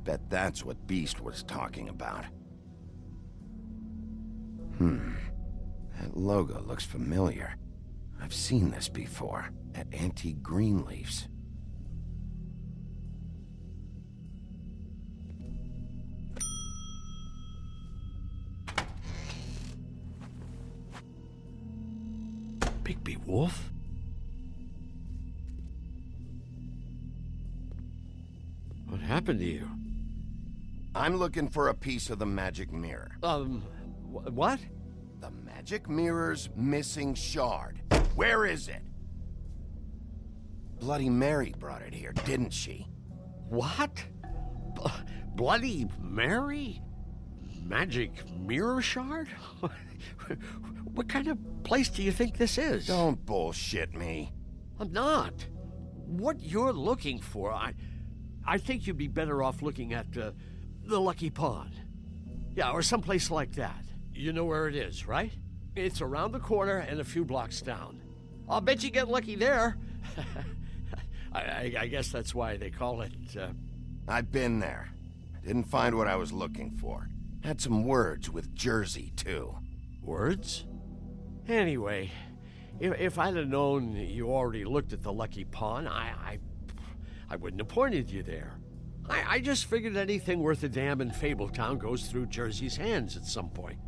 bet that's what Beast was talking about. That logo looks familiar. I've seen this before, at Antique Greenleaf's. Bigby Wolf? What happened to you? I'm looking for a piece of the magic mirror. What? The magic mirror's missing shard. Where is it? Bloody Mary brought it here, didn't she? What? Bloody Mary? Magic mirror shard? What kind of place do you think this is? Don't bullshit me. I'm not. What you're looking for, I think you'd be better off looking at the Lucky Pond. Yeah, or someplace like that. You know where it is, right? It's around the corner and a few blocks down. I'll bet you get lucky there. I guess that's why they call it, I've been there. Didn't find what I was looking for. Had some words with Jersey, too. Words? Anyway, if I'd have known you already looked at the Lucky Pond, I wouldn't have pointed you there. I just figured anything worth a damn in Fabletown goes through Jersey's hands at some point.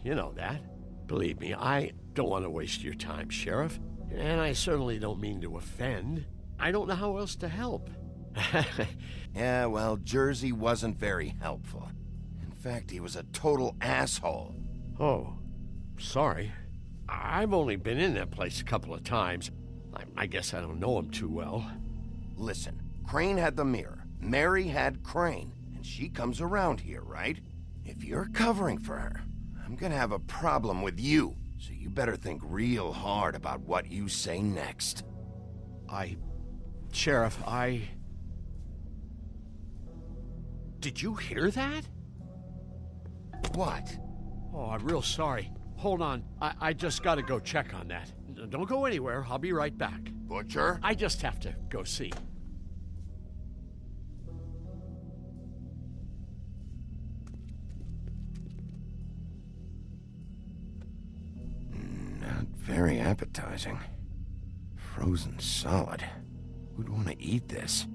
You know that. Believe me, I don't want to waste your time, Sheriff. And I certainly don't mean to offend. I don't know how else to help. Yeah, well, Jersey wasn't very helpful. In fact, he was a total asshole. Oh, sorry. I've only been in that place a couple of times. I guess I don't know him too well. Listen, Crane had the mirror. Mary had Crane, and she comes around here, right? If you're covering for her, I'm gonna have a problem with you, so you better think real hard about what you say next. Sheriff, Did you hear that? What? Oh, I'm real sorry. Hold on, I just gotta go check on that. Don't go anywhere, I'll be right back. Butcher? I just have to go see. Not very appetizing. Frozen solid. Who'd want to eat this?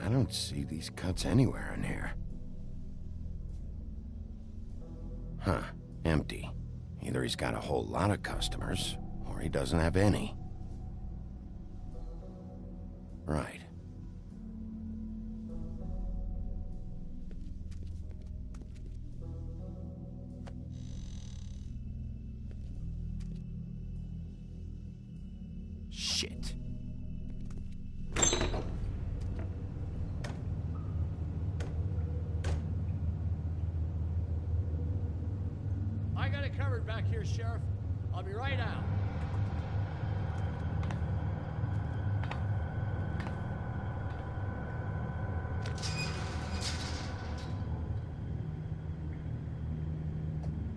I don't see these cuts anywhere in here. Huh, empty. Either he's got a whole lot of customers, or he doesn't have any. Right. Shit. I got it covered back here, Sheriff. I'll be right out.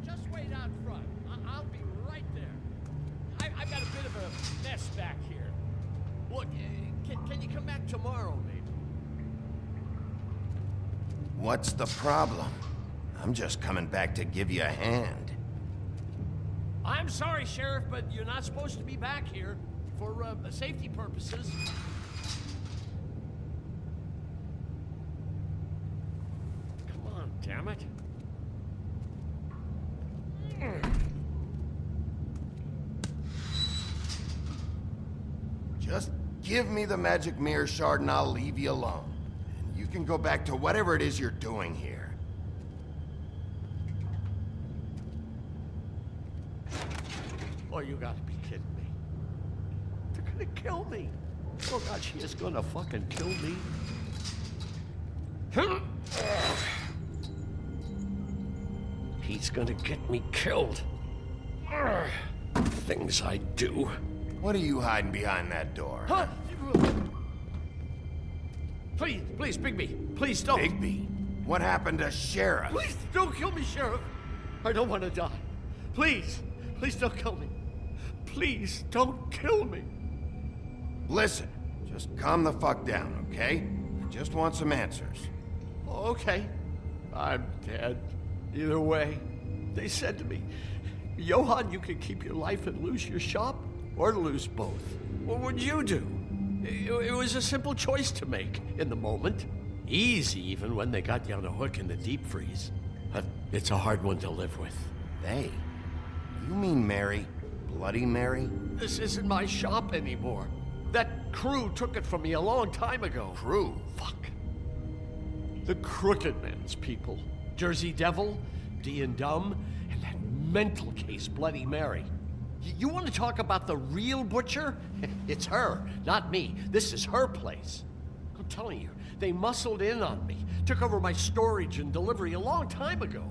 Just wait out front. I'll be right there. I've got a bit of a mess back here. Look, can you come back tomorrow, maybe? What's the problem? I'm just coming back to give you a hand. I'm sorry, Sheriff, but you're not supposed to be back here for safety purposes. Come on, damn it. Just give me the magic mirror shard and I'll leave you alone. And you can go back to whatever it is you're doing here. Oh, you gotta be kidding me. They're gonna kill me. Oh, God, she is gonna fucking kill me. He's gonna get me killed. Things I do. What are you hiding behind that door? Huh? Please, Bigby, please don't. Bigby? What happened to Sheriff? Please don't kill me, Sheriff. I don't want to die. Please, please don't kill me. Please don't kill me. Listen, just calm the fuck down, okay? I just want some answers. Okay, I'm dead. Either way, they said to me, Johann, you can keep your life and lose your shop, or lose both. What would you do? It was a simple choice to make in the moment. Easy, even when they got you on a hook in the deep freeze. But it's a hard one to live with. They? You mean Mary? Bloody Mary? This isn't my shop anymore. That crew took it from me a long time ago. Crew? Fuck. The Crooked Man's people. Jersey Devil, D and Dumb, and that mental case, Bloody Mary. You want to talk about the real butcher? It's her, not me. This is her place. I'm telling you, they muscled in on me, took over my storage and delivery a long time ago.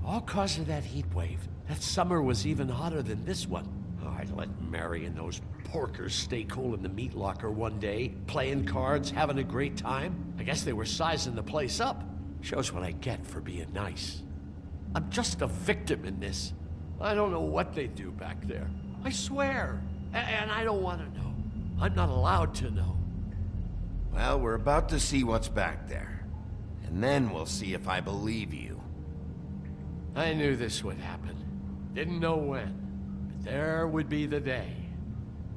All cause of that heat wave. That summer was even hotter than this one. Oh, I'd let Mary and those porkers stay cool in the meat locker one day, playing cards, having a great time. I guess they were sizing the place up. Shows what I get for being nice. I'm just a victim in this. I don't know what they do back there. I swear. And I don't want to know. I'm not allowed to know. Well, we're about to see what's back there. And then we'll see if I believe you. I knew this would happen. Didn't know when. But there would be the day.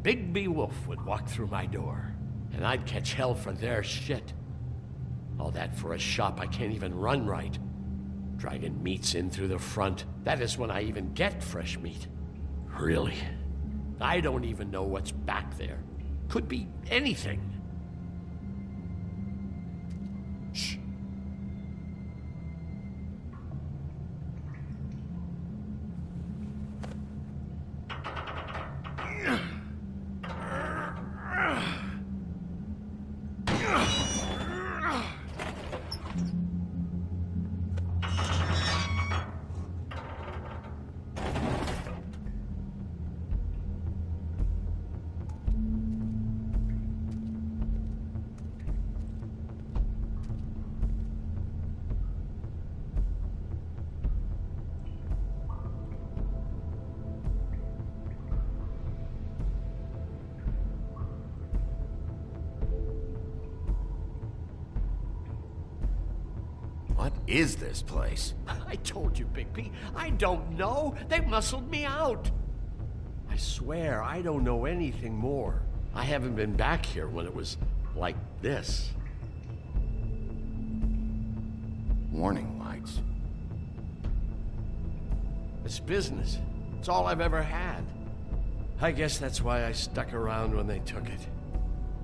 Bigby Wolf would walk through my door. And I'd catch hell for their shit. All that for a shop I can't even run right. Dragging meats in through the front. That is when I even get fresh meat. Really? I don't even know what's back there. Could be anything. Shh. What is this place? I told you, Bigby. I don't know. They muscled me out. I swear, I don't know anything more. I haven't been back here when it was like this. Warning lights. It's business. It's all I've ever had. I guess that's why I stuck around when they took it.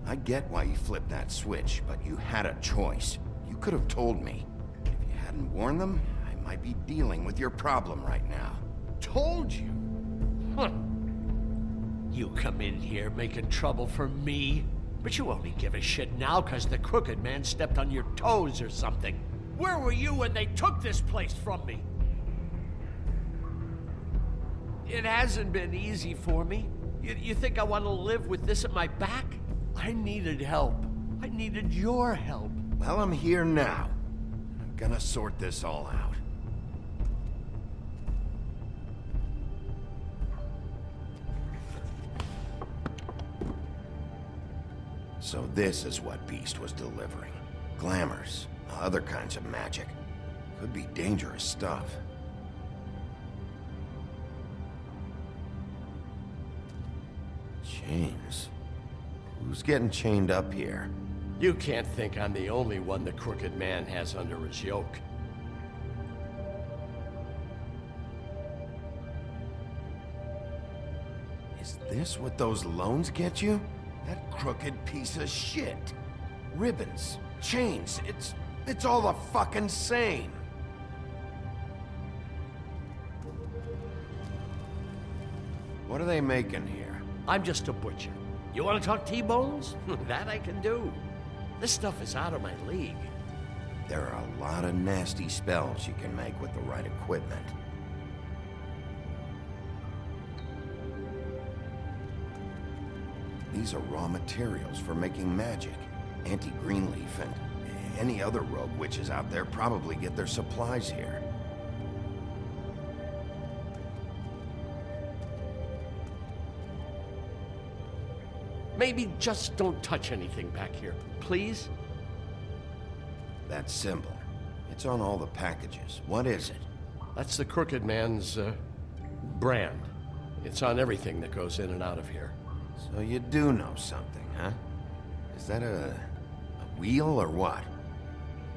I get why you flipped that switch, but you had a choice. You could have told me. If you hadn't warned them, I might be dealing with your problem right now. Told you? Huh. You come in here making trouble for me, but you only give a shit now because the Crooked Man stepped on your toes or something. Where were you when they took this place from me? It hasn't been easy for me. You think I want to live with this at my back? I needed help. I needed your help. Well, I'm here now. I'm gonna sort this all out. So this is what Beast was delivering. Glamours, other kinds of magic. Could be dangerous stuff. Chains. Who's getting chained up here? You can't think I'm the only one the Crooked Man has under his yoke. Is this what those loans get you? That crooked piece of shit. Ribbons, chains, it's all the fucking same. What are they making here? I'm just a butcher. You want to talk T-bones? That I can do. This stuff is out of my league. There are a lot of nasty spells you can make with the right equipment. These are raw materials for making magic. Anti-greenleaf Any other rogue witches out there probably get their supplies here. Maybe just don't touch anything back here, please? That symbol. It's on all the packages. What is it? That's the Crooked Man's, brand. It's on everything that goes in and out of here. So you do know something, huh? Is that a wheel or what?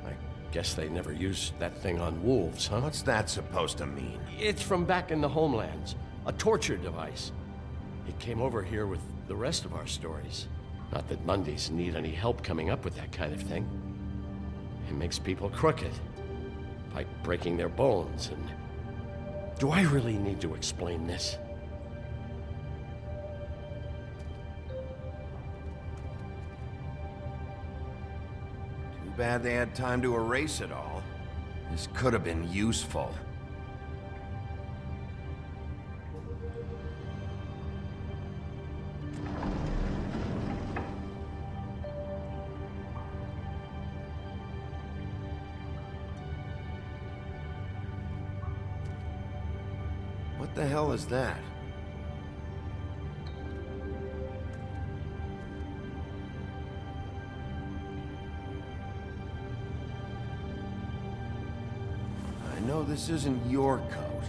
I guess they never used that thing on wolves, huh? What's that supposed to mean? It's from back in the homelands. A torture device. It came over here with the rest of our stories. Not that Mondays need any help coming up with that kind of thing. It makes people crooked. By breaking their bones and... Do I really need to explain this? Too bad they had time to erase it all. This could have been useful. What the hell is that? I know this isn't your coat.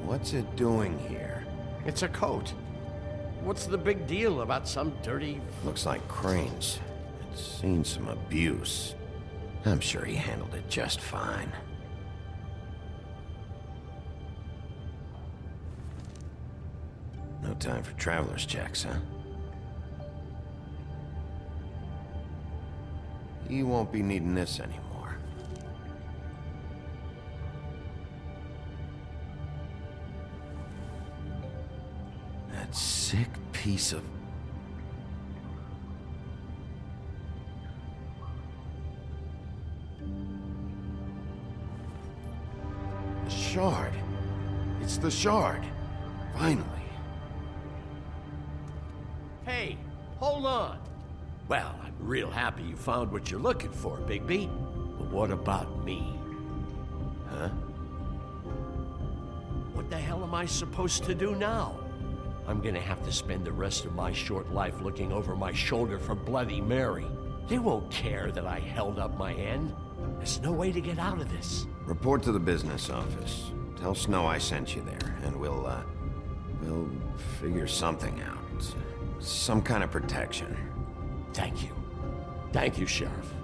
What's it doing here? It's a coat. What's the big deal about some dirty... Looks like Crane's. It's seen some abuse. I'm sure he handled it just fine. No time for traveler's checks, huh? You won't be needing this anymore. That sick piece of... The shard. It's the shard. Finally. Hey, hold on. Well, I'm real happy you found what you're looking for, Bigby. But what about me? Huh? What the hell am I supposed to do now? I'm gonna have to spend the rest of my short life looking over my shoulder for Bloody Mary. They won't care that I held up my end. There's no way to get out of this. Report to the business office. Tell Snow I sent you there, and we'll figure something out. Some kind of protection. Thank you. Thank you, Sheriff.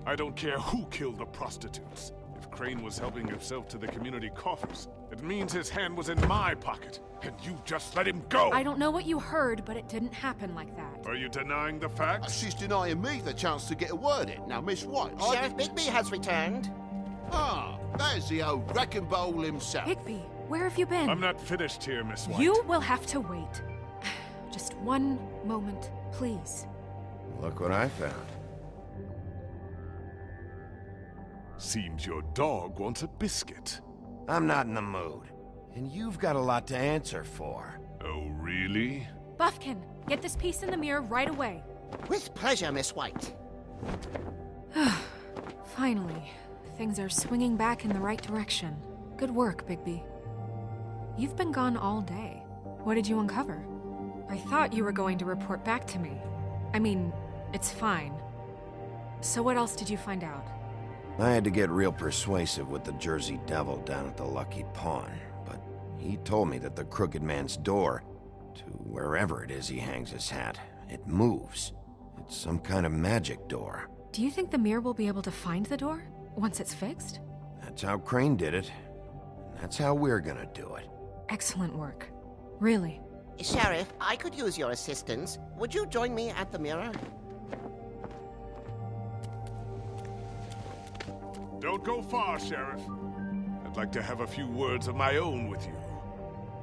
I don't care who killed the prostitutes. If Crane was helping himself to the community coffers, it means his hand was in my pocket, and you just let him go! I don't know what you heard, but it didn't happen like that. Are you denying the facts? She's denying me the chance to get a word in. Now, Miss White, Sheriff Bigby has returned. Ah, there's the old wrecking bowl himself. Bigby, where have you been? I'm not finished here, Miss White. You will have to wait. Just one moment, please. Look what I found. Seems your dog wants a biscuit. I'm not in the mood. And you've got a lot to answer for. Oh, really? Buffkin, get this piece in the mirror right away. With pleasure, Miss White. Finally, things are swinging back in the right direction. Good work, Bigby. You've been gone all day. What did you uncover? I thought you were going to report back to me. I mean, it's fine. So what else did you find out? I had to get real persuasive with the Jersey Devil down at the Lucky Pawn, but he told me that the Crooked Man's door, to wherever it is he hangs his hat, it moves. It's some kind of magic door. Do you think the mirror will be able to find the door once it's fixed? That's how Crane did it. And that's how we're gonna do it. Excellent work. Really. Sheriff, I could use your assistance. Would you join me at the mirror? Don't go far, Sheriff. I'd like to have a few words of my own with you.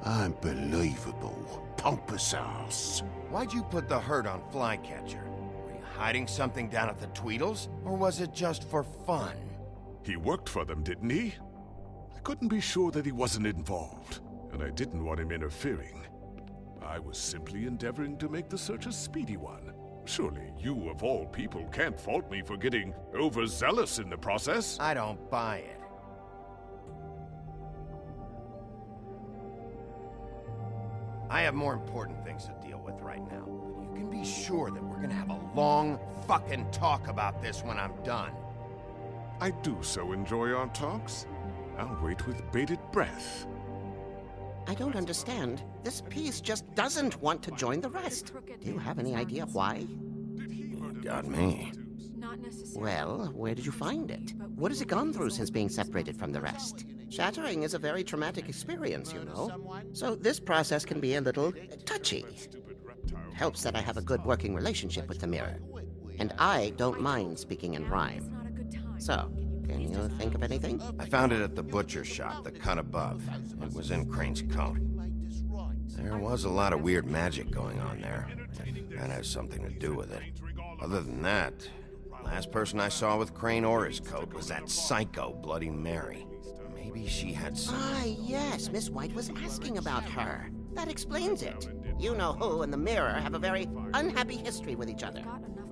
Unbelievable. Pompous ass. Why'd you put the hurt on Flycatcher? Were you hiding something down at the Tweedles? Or was it just for fun? He worked for them, didn't he? I couldn't be sure that he wasn't involved, and I didn't want him interfering. I was simply endeavoring to make the search a speedy one. Surely you, of all people, can't fault me for getting overzealous in the process. I don't buy it. I have more important things to deal with right now. But you can be sure that we're gonna have a long fucking talk about this when I'm done. I do so enjoy our talks. I'll wait with bated breath. I don't understand. This piece just doesn't want to join the rest. Do you have any idea why? Got me. Not necessarily. Well, where did you find it? What has it gone through since being separated from the rest? Shattering is a very traumatic experience, you know. So this process can be a little touchy. It helps that I have a good working relationship with the mirror. And I don't mind speaking in rhyme. Not a good time. So, can you think of anything? I found it at the butcher shop, the cut above. It was in Crane's coat. There was a lot of weird magic going on there. If that has something to do with it. Other than that, last person I saw with Crane or his coat was that psycho Bloody Mary. Maybe she had some... Ah, yes, Miss White was asking about her. That explains it. You know who and the mirror have a very unhappy history with each other.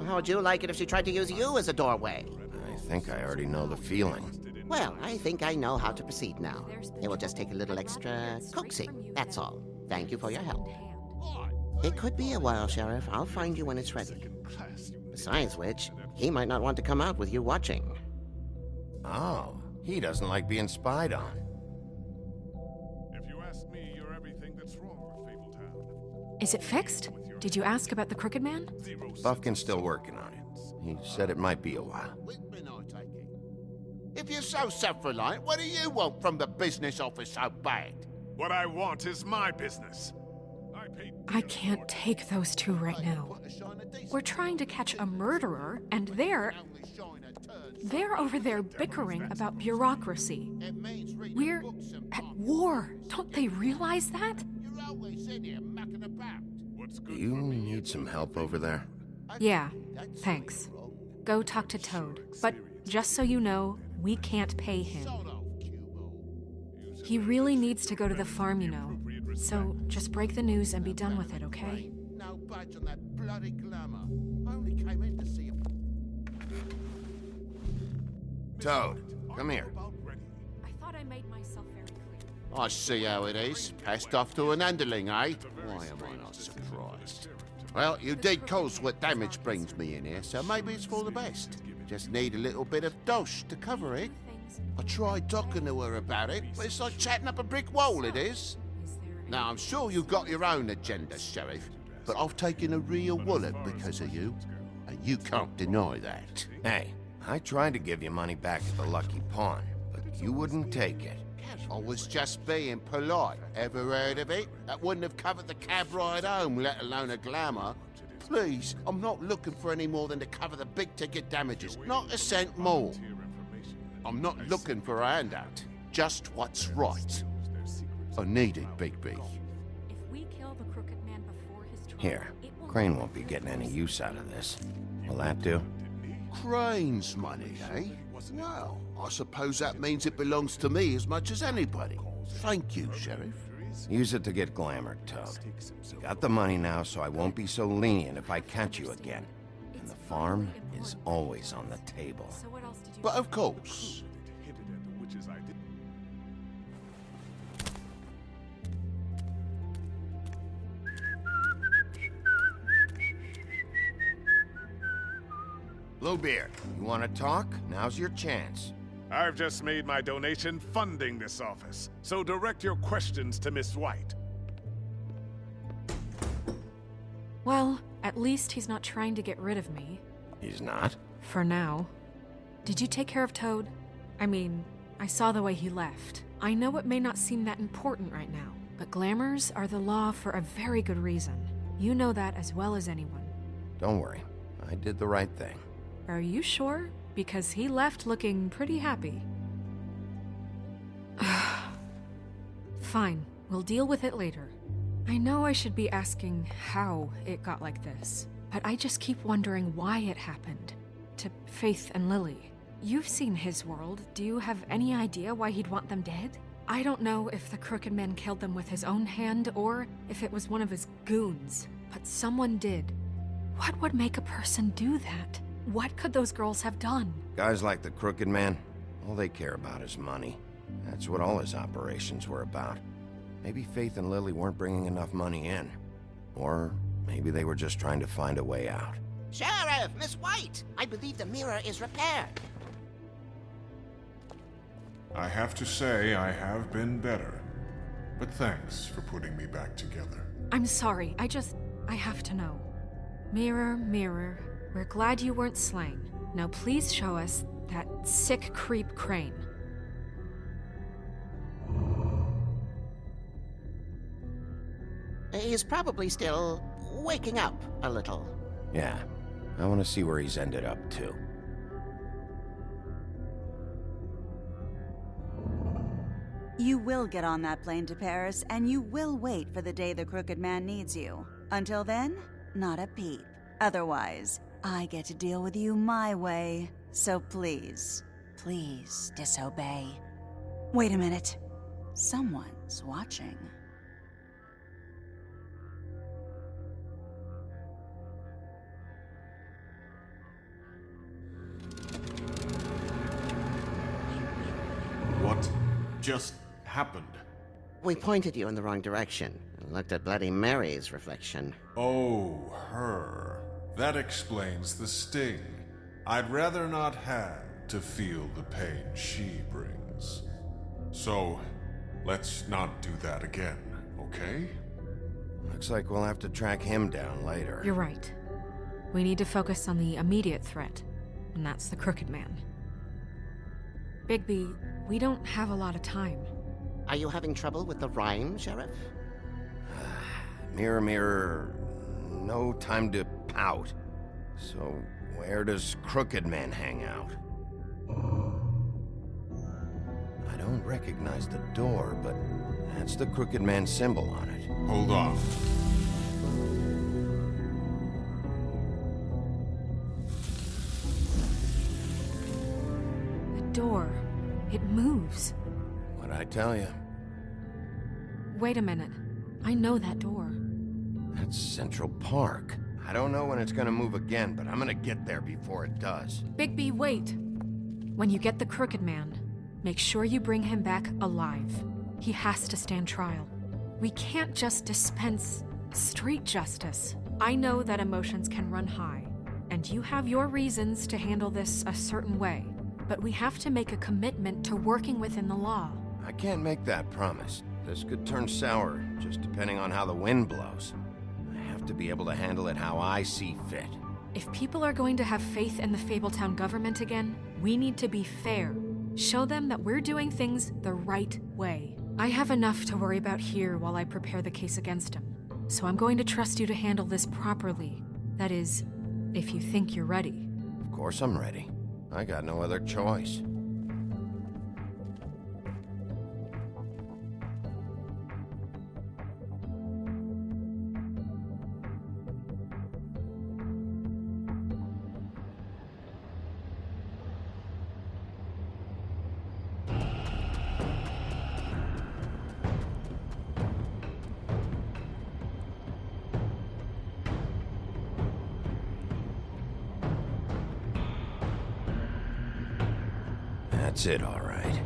How would you like it if she tried to use you as a doorway? I think I already know the feeling. Well, I think I know how to proceed now. It will just take a little extra coaxing, that's all. Thank you for your help. It could be a while, Sheriff. I'll find you when it's ready. Besides which, he might not want to come out with you watching. Oh, he doesn't like being spied on. If you ask me, you're everything that's wrong with Fabletown. Is it fixed? Did you ask about the Crooked Man? Buffkin's still working on it. He said it might be a while. If you're so self-reliant, what do you want from the business office so bad? What I want is my business. I can't take those two right now. We're trying to catch a murderer, and they're over there bickering about bureaucracy. We're at war. Don't they realize that? Do you need some help over there? Yeah, thanks. Go talk to Toad. But just so you know, we can't pay him. He really needs to go to the farm, you know. So just break the news and be done with it, okay? No budge on that bloody glamour. I only came in to see him. Toad, come here. I thought I made myself very clear. I see how it is. Passed off to an underling, eh? Why am I not surprised? Well, you did cause what damage brings me in here, so maybe it's for the best. Just need a little bit of dosh to cover it. I tried talking to her about it, but it's like chatting up a brick wall, it is. Now, I'm sure you've got your own agenda, Sheriff, but I've taken a real wallet because of you, and you can't deny that. Hey, I tried to give you money back at the Lucky Pawn, but you wouldn't take it. I was just being polite. Ever heard of it? That wouldn't have covered the cab ride home, let alone a glamour. Please, I'm not looking for any more than to cover the big-ticket damages, not a cent more. I'm not looking for a handout, just what's right. I need it, Bigby. If we kill the Crooked Man before his trial, Here, it will Crane won't be getting any use out of this. Will that do? Crane's money, eh? Well, I suppose that means it belongs to me as much as anybody. Thank you, Sheriff. Use it to get glamored, Toad. You got the money now, so I won't be so lenient if I catch you again. And the farm is always on the table. So what else did you But of course. Bluebeard, you want to talk? Now's your chance. I've just made my donation funding this office, so direct your questions to Miss White. Well, at least he's not trying to get rid of me. He's not? For now. Did you take care of Toad? I mean, I saw the way he left. I know it may not seem that important right now, But glamours are the law for a very good reason. You know that as well as anyone. Don't worry. I did the right thing. Are you sure? Because he left looking pretty happy. Fine, we'll deal with it later. I know I should be asking how it got like this, but I just keep wondering why it happened. To Faith and Lily. You've seen his world. Do you have any idea why he'd want them dead? I don't know if the Crooked Man killed them with his own hand or if it was one of his goons, but someone did. What would make a person do that? What could those girls have done? Guys like the Crooked Man, all they care about is money. That's what all his operations were about. Maybe Faith and Lily weren't bringing enough money in. Or maybe they were just trying to find a way out. Sheriff, Miss White! I believe the mirror is repaired. I have to say I have been better. But thanks for putting me back together. I'm sorry, I have to know. Mirror, mirror, we're glad you weren't slain. Now please show us that sick creep Crane. He's probably still waking up a little. Yeah, I want to see where he's ended up, too. You will get on that plane to Paris, and you will wait for the day the Crooked Man needs you. Until then, not a peep. Otherwise, I get to deal with you my way. So please, please disobey. Wait a minute. Someone's watching. What just happened? We pointed you in the wrong direction and looked at Bloody Mary's reflection. Oh, her. That explains the sting. I'd rather not have to feel the pain she brings. So, let's not do that again, okay? Looks like we'll have to track him down later. You're right. We need to focus on the immediate threat, and that's the Crooked Man. Bigby, we don't have a lot of time. Are you having trouble with the rhyme, Sheriff? Mirror, mirror, no time to pout. So, where does Crooked Man hang out? I don't recognize the door, but that's the Crooked Man symbol on it. Hold on. The door. It moves. What'd I tell you? Wait a minute. I know that door. That's Central Park. I don't know when it's gonna move again, but I'm gonna get there before it does. Bigby, wait! When you get the Crooked Man, make sure you bring him back alive. He has to stand trial. We can't just dispense street justice. I know that emotions can run high, and you have your reasons to handle this a certain way, but we have to make a commitment to working within the law. I can't make that promise. This could turn sour, just depending on how the wind blows. I have to be able to handle it how I see fit. If people are going to have faith in the Fabletown government again, we need to be fair. Show them that we're doing things the right way. I have enough to worry about here while I prepare the case against him. So I'm going to trust you to handle this properly. That is, if you think you're ready. Of course I'm ready. I got no other choice. That's it, all right.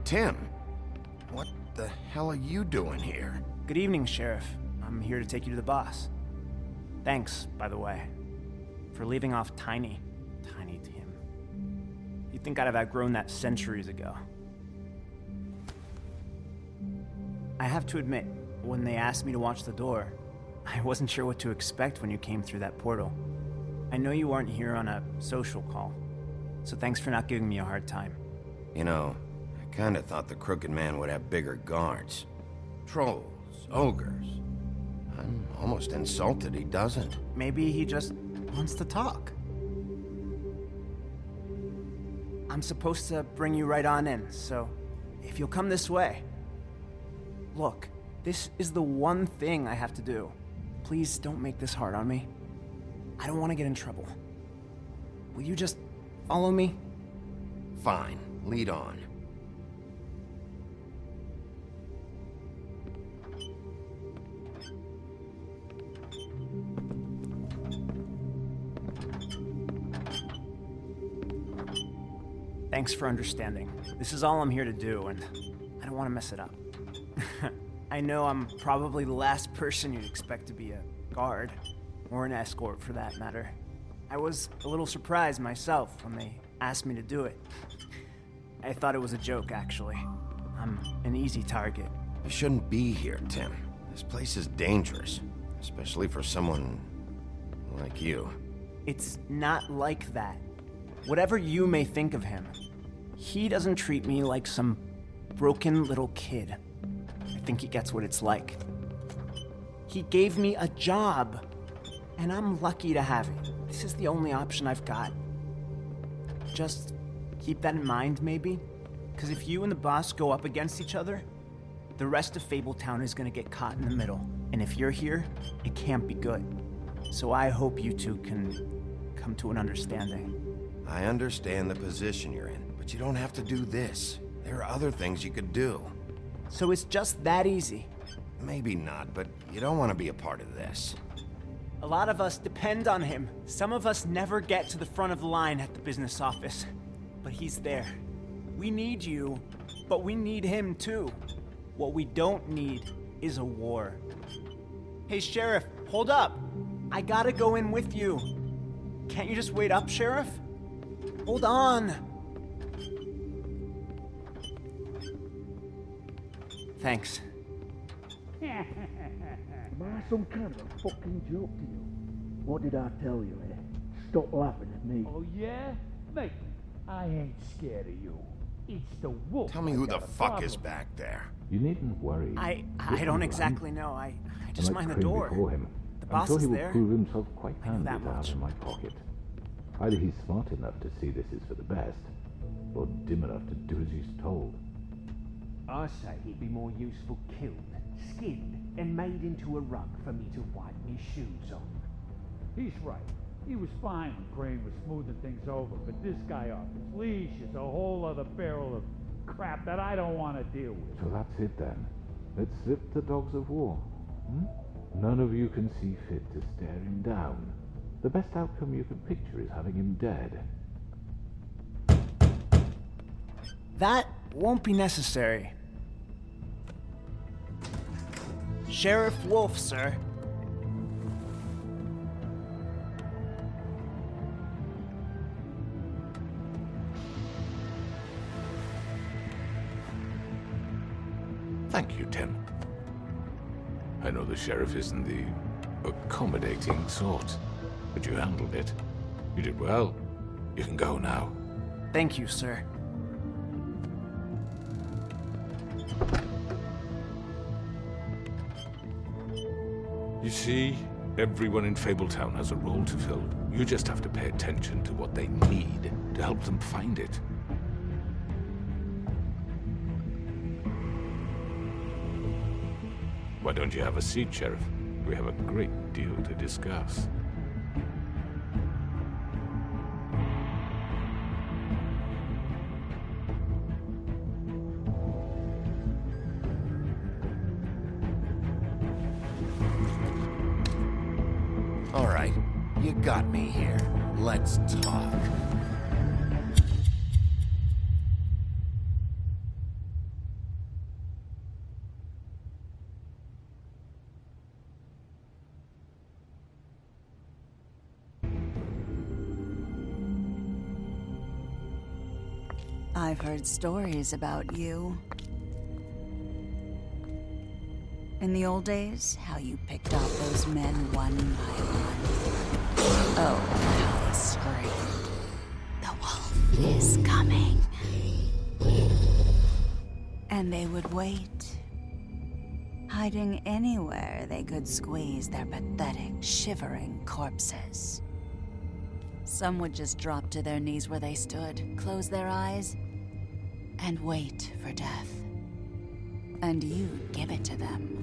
Tim, what the hell are you doing here? Good evening, Sheriff. I'm here to take you to the boss. Thanks, by the way, for leaving off Tiny Tim. You'd think I'd have outgrown that centuries ago. I have to admit, when they asked me to watch the door, I wasn't sure what to expect when you came through that portal. I know you aren't here on a social call, so thanks for not giving me a hard time. You know, I kinda thought the Crooked Man would have bigger guards. Trolls, ogres. I'm almost insulted he doesn't. Maybe he just wants to talk. I'm supposed to bring you right on in, so if you'll come this way. Look, this is the one thing I have to do. Please don't make this hard on me. I don't want to get in trouble. Will you just follow me? Fine, lead on. Thanks for understanding. This is all I'm here to do, and I don't want to mess it up. I know I'm probably the last person you'd expect to be a guard, or an escort for that matter. I was a little surprised myself when they asked me to do it. I thought it was a joke, actually. I'm an easy target. You shouldn't be here, Tim. This place is dangerous, especially for someone like you. It's not like that. Whatever you may think of him, he doesn't treat me like some broken little kid. I think he gets what it's like. He gave me a job, and I'm lucky to have it. This is the only option I've got. Just keep that in mind, maybe? Because if you and the boss go up against each other, the rest of Fabletown is gonna get caught in the middle. And if you're here, it can't be good. So I hope you two can come to an understanding. I understand the position you're in, but you don't have to do this. There are other things you could do. So it's just that easy. Maybe not, but you don't want to be a part of this. A lot of us depend on him. Some of us never get to the front of the line at the business office. But he's there. We need you, but we need him too. What we don't need is a war. Hey, Sheriff, hold up. I gotta go in with you. Can't you just wait up, Sheriff? Hold on. Thanks. Am I some kind of a fucking joke to you? What did I tell you, eh? Stop laughing at me. Oh, yeah? Mate, I ain't scared of you. It's the wolf. Tell me who the fuck is back there. You needn't worry. I don't exactly know. I just mind the door. The boss I'm sure is he will there. prove himself quite I know handy that to have much. in my pocket. Either he's smart enough to see this is for the best, or dim enough to do as he's told. I say he'd be more useful killed, skinned, and made into a rug for me to wipe me shoes on. He's right. He was fine when Crane was smoothing things over, but this guy off his leash is a whole other barrel of crap that I don't want to deal with. So that's it then. Let's slip the dogs of war. None of you can see fit to stare him down. The best outcome you can picture is having him dead. That won't be necessary. Sheriff Wolf, sir. Thank you, Tim. I know the sheriff isn't the accommodating sort, but you handled it. You did well. You can go now. Thank you, sir. You see, everyone in Fabletown has a role to fill. You just have to pay attention to what they need to help them find it. Why don't you have a seat, Sheriff? We have a great deal to discuss. All right, you got me here. Let's talk. I've heard stories about you. In the old days, how you picked off those men one by one. Oh, how they screamed. The wolf is coming. And they would wait, hiding anywhere they could squeeze their pathetic, shivering corpses. Some would just drop to their knees where they stood, close their eyes, and wait for death. And you'd give it to them.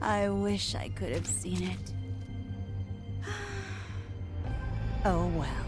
I wish I could have seen it. Oh well.